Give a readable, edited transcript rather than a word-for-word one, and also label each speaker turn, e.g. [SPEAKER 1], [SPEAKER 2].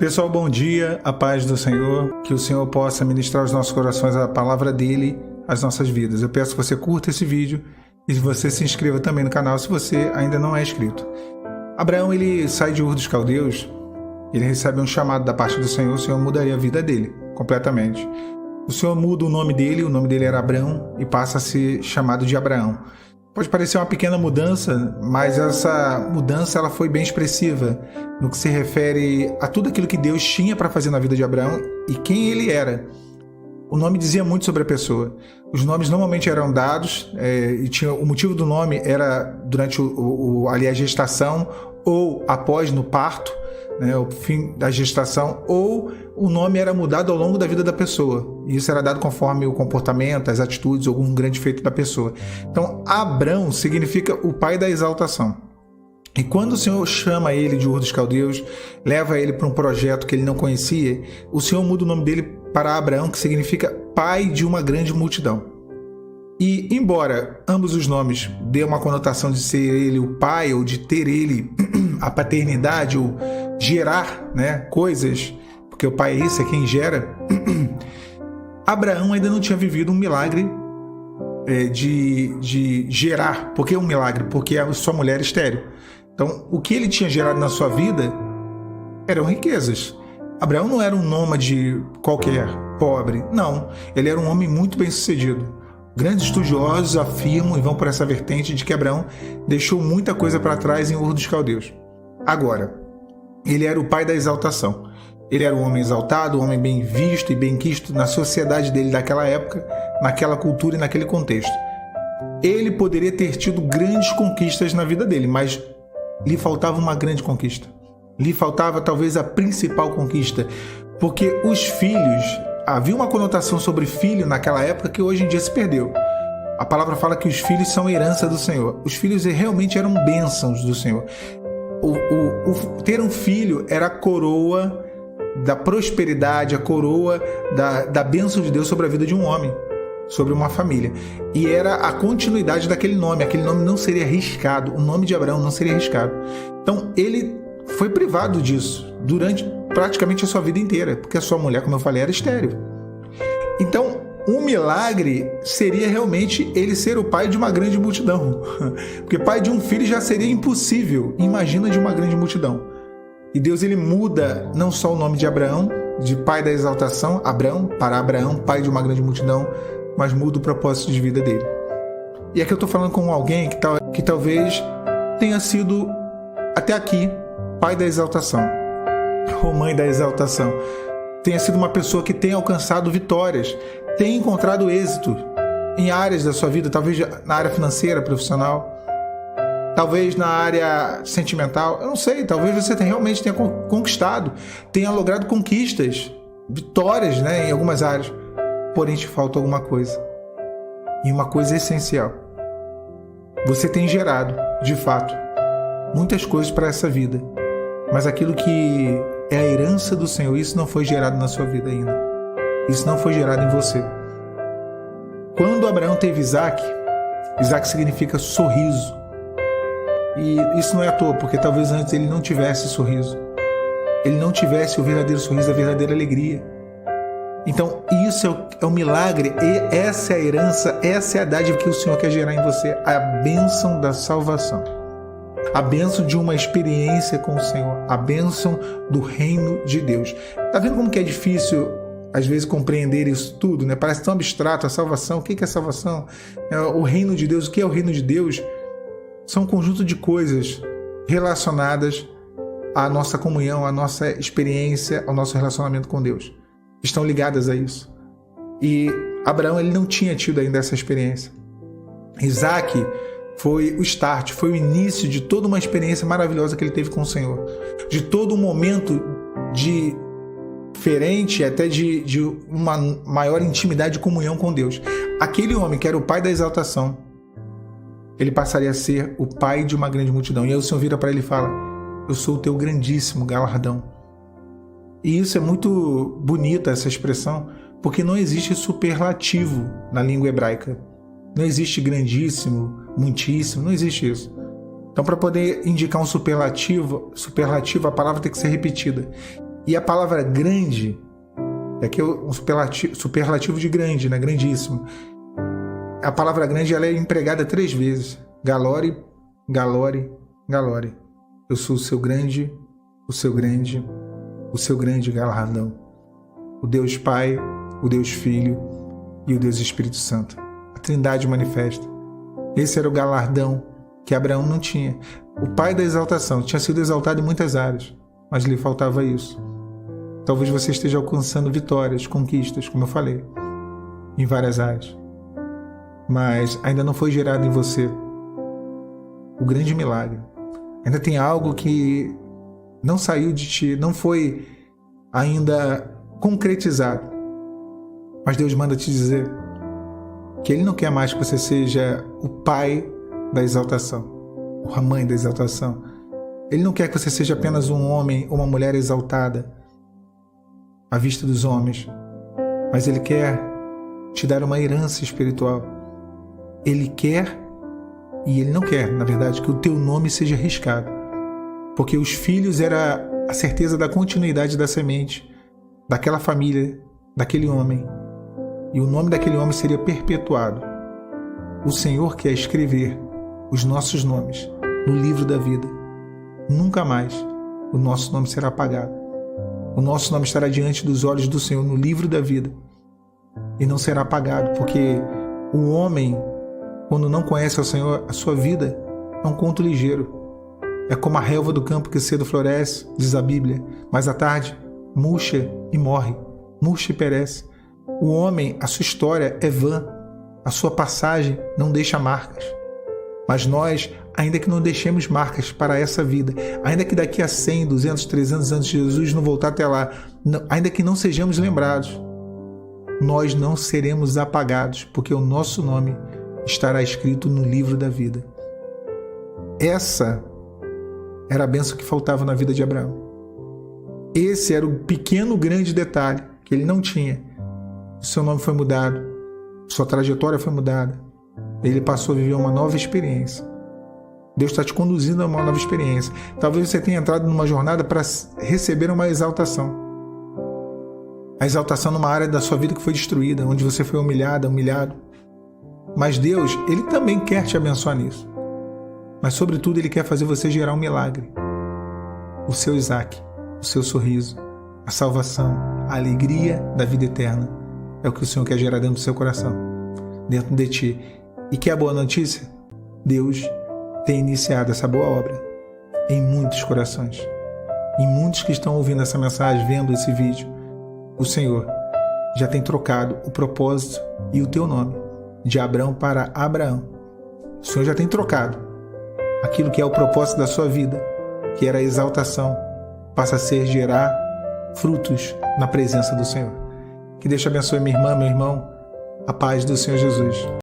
[SPEAKER 1] Pessoal, bom dia, a paz do Senhor, que o Senhor possa ministrar aos nossos corações a palavra dele, às nossas vidas. Eu peço que você curta esse vídeo e você se inscreva também no canal se você ainda não é inscrito. Abraão, ele sai de Ur dos Caldeus, ele recebe um chamado da parte do Senhor, o Senhor mudaria a vida dele completamente. O Senhor muda o nome dele era Abrão e passa a ser chamado de Abraão. Pode parecer uma pequena mudança, mas essa mudança ela foi bem expressiva no que se refere a tudo aquilo que Deus tinha para fazer na vida de Abraão e quem ele era. O nome dizia muito sobre a pessoa. Os nomes normalmente eram dados e o motivo do nome era durante ali a gestação ou após no parto, né, o fim da gestação, ou o nome era mudado ao longo da vida da pessoa. E isso era dado conforme o comportamento, as atitudes, algum grande feito da pessoa. Então, Abrão significa o pai da exaltação. E quando o Senhor chama ele de Ur dos Caldeus, leva ele para um projeto que ele não conhecia, o Senhor muda o nome dele para Abraão, que significa pai de uma grande multidão. E, embora ambos os nomes dêem uma conotação de ser ele o pai, ou de ter ele a paternidade, ou gerar, né, coisas, porque o pai é isso, é quem gera, Abraão ainda não tinha vivido um milagre de gerar. Por que um milagre? Porque a sua mulher é estéril. Então, o que ele tinha gerado na sua vida eram riquezas. Abraão não era um nômade qualquer, pobre. Não, ele era um homem muito bem-sucedido. Grandes estudiosos afirmam e vão por essa vertente de que Abraão deixou muita coisa para trás em Ur dos Caldeus. Agora, ele era o pai da exaltação. Ele era um homem exaltado, um homem bem visto e bem quisto na sociedade dele daquela época, naquela cultura e naquele contexto. Ele poderia ter tido grandes conquistas na vida dele, mas lhe faltava uma grande conquista. Lhe faltava talvez a principal conquista, porque os filhos, havia uma conotação sobre filho naquela época que hoje em dia se perdeu. A palavra fala que os filhos são herança do Senhor. Os filhos realmente eram bênçãos do Senhor. Ter um filho era a coroa da prosperidade, a coroa da bênção de Deus sobre a vida de um homem, sobre uma família. E era a continuidade daquele nome. Aquele nome não seria arriscado. O nome de Abraão não seria arriscado. Então, ele foi privado disso durante praticamente a sua vida inteira, porque a sua mulher, como eu falei, era estéril. Então, um milagre seria realmente ele ser o pai de uma grande multidão. Porque pai de um filho já seria impossível. Imagina de uma grande multidão. E Deus, ele muda não só o nome de Abraão, de pai da exaltação, Abrão, para Abraão, pai de uma grande multidão, mas muda o propósito de vida dele. E aqui eu estou falando com alguém que talvez tenha sido, até aqui, pai da exaltação, ou mãe da exaltação. Tenha sido uma pessoa que tenha alcançado vitórias, tenha encontrado êxito em áreas da sua vida, talvez na área financeira, profissional, talvez na área sentimental, eu não sei, talvez você realmente tenha conquistado, tenha logrado conquistas, vitórias, né, em algumas áreas, porém te falta alguma coisa, e uma coisa essencial. Você tem gerado, de fato, muitas coisas para essa vida, mas aquilo que é a herança do Senhor, isso não foi gerado na sua vida ainda. Isso não foi gerado em você. Quando Abraão teve Isaac, Isaac significa sorriso. E isso não é à toa, porque talvez antes ele não tivesse sorriso. Ele não tivesse o verdadeiro sorriso, a verdadeira alegria. Então, isso é o milagre, e essa é a herança, essa é a dádiva que o Senhor quer gerar em você, a bênção da salvação. A bênção de uma experiência com o Senhor, a bênção do reino de Deus. Tá vendo como que é difícil, às vezes, compreender isso tudo, né? Parece tão abstrato a salvação. O que é salvação? O reino de Deus, o que é o reino de Deus? São um conjunto de coisas relacionadas à nossa comunhão, à nossa experiência, ao nosso relacionamento com Deus. Estão ligadas a isso. E Abraão, ele não tinha tido ainda essa experiência. Isaac foi o start, foi o início de toda uma experiência maravilhosa que ele teve com o Senhor. De todo um momento diferente, até de uma maior intimidade e comunhão com Deus. Aquele homem que era o pai da exaltação, ele passaria a ser o pai de uma grande multidão. E aí o Senhor vira para ele e fala: eu sou o teu grandíssimo galardão. E isso é muito bonita, essa expressão, porque não existe superlativo na língua hebraica. Não existe grandíssimo, muitíssimo, não existe isso. Então, para poder indicar um superlativo, a palavra tem que ser repetida. E a palavra grande, aqui é um superlativo de grande, né? Grandíssimo. A palavra grande ela é empregada 3 vezes. Galore, galore, galore. Eu sou o seu grande galardão. O Deus Pai, o Deus Filho e o Deus Espírito Santo. A Trindade manifesta. Esse era o galardão que Abraão não tinha. O pai da exaltação tinha sido exaltado em muitas áreas, mas lhe faltava isso. Talvez você esteja alcançando vitórias, conquistas, como eu falei, em várias áreas. Mas ainda não foi gerado em você o grande milagre. Ainda tem algo que não saiu de ti, não foi ainda concretizado. Mas Deus manda te dizer que Ele não quer mais que você seja o pai da exaltação, ou a mãe da exaltação. Ele não quer que você seja apenas um homem ou uma mulher exaltada à vista dos homens, mas Ele quer te dar uma herança espiritual. Ele quer, e Ele não quer, na verdade, que o teu nome seja riscado, porque os filhos era a certeza da continuidade da semente, daquela família, daquele homem, e o nome daquele homem seria perpetuado. O Senhor quer escrever os nossos nomes no livro da vida. Nunca mais o nosso nome será apagado. O nosso nome estará diante dos olhos do Senhor no livro da vida e não será apagado, porque o homem, quando não conhece ao Senhor, a sua vida é um conto ligeiro. É como a relva do campo que cedo floresce, diz a Bíblia, mas à tarde murcha e morre, murcha e perece. O homem, a sua história é vã, a sua passagem não deixa marcas. Mas nós, ainda que não deixemos marcas para essa vida, ainda que daqui a 100, 200, 300 anos Jesus não voltar até lá, ainda que não sejamos lembrados, nós não seremos apagados, porque o nosso nome estará escrito no livro da vida. Essa era a bênção que faltava na vida de Abraão. Esse era o pequeno grande detalhe que ele não tinha. O seu nome foi mudado, sua trajetória foi mudada. Ele passou a viver uma nova experiência. Deus está te conduzindo a uma nova experiência. Talvez você tenha entrado numa jornada para receber uma exaltação. A exaltação numa área da sua vida que foi destruída, onde você foi humilhado. Mas Deus, Ele também quer te abençoar nisso. Mas sobretudo Ele quer fazer você gerar um milagre. O seu Isaac, o seu sorriso, a salvação, a alegria da vida eterna. É o que o Senhor quer gerar dentro do seu coração, dentro de ti. E que é a boa notícia? Deus tem iniciado essa boa obra em muitos corações. Em muitos que estão ouvindo essa mensagem, vendo esse vídeo, o Senhor já tem trocado o propósito e o teu nome de Abrão para Abraão. O Senhor já tem trocado aquilo que é o propósito da sua vida, que era a exaltação, passa a ser gerar frutos na presença do Senhor. Que Deus te abençoe, minha irmã, meu irmão. A paz do Senhor Jesus.